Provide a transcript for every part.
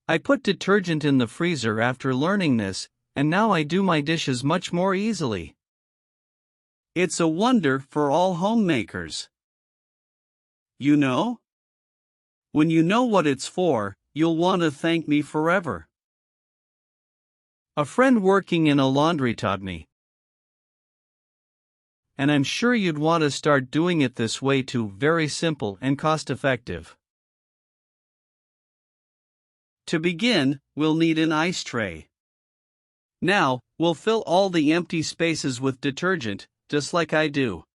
I put detergent in the freezer after learning this, and now I do my dishes much more easily. It's a wonder for all homemakers. You know? When you know what it's for, you'll want to thank me forever. A friend working in a laundry taught me. And I'm sure you'd want to start doing it this way too. Very simple and cost-effective. To begin, we'll need an ice tray. Now, we'll fill all the empty spaces with detergent, just like I do.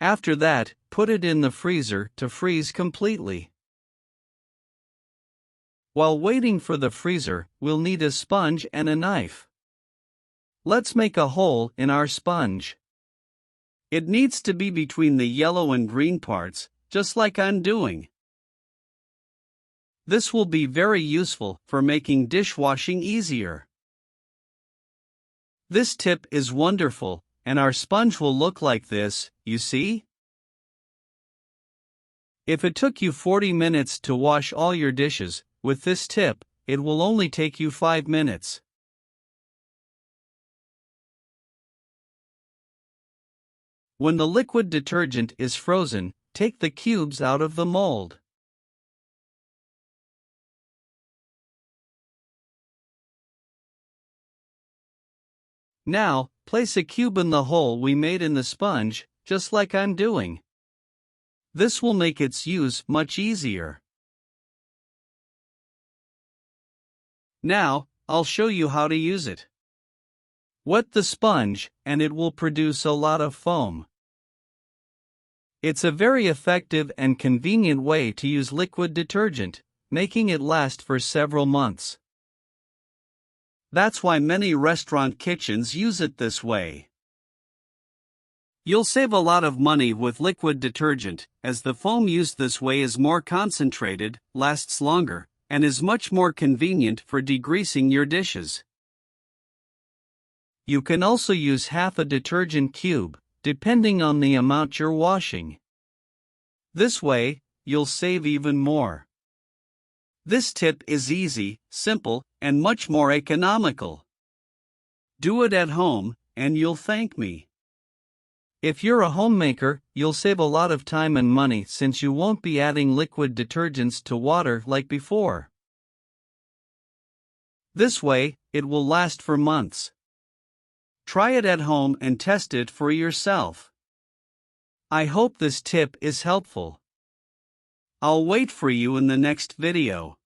After that, put it in the freezer to freeze completely. While waiting for the freezer, we'll need a sponge and a knife. Let's make a hole in our sponge. It needs to be between the yellow and green parts, just like I'm doing. This will be very useful for making dishwashing easier. This tip is wonderful, and our sponge will look like this, you see? If it took you 40 minutes to wash all your dishes, with this tip, it will only take you 5 minutes. When the liquid detergent is frozen, take the cubes out of the mold. Now, place a cube in the hole we made in the sponge, just like I'm doing. This will make its use much easier. Now, I'll show you how to use it. Wet the sponge, and it will produce a lot of foam. It's a very effective and convenient way to use liquid detergent, making it last for several months. That's why many restaurant kitchens use it this way. You'll save a lot of money with liquid detergent, as the foam used this way is more concentrated, lasts longer, and is much more convenient for degreasing your dishes. You can also use half a detergent cube, depending on the amount you're washing. This way, you'll save even more. This tip is easy, simple, and much more economical. Do it at home, and you'll thank me. If you're a homemaker, you'll save a lot of time and money since you won't be adding liquid detergents to water like before. This way, it will last for months. Try it at home and test it for yourself. I hope this tip is helpful. I'll wait for you in the next video.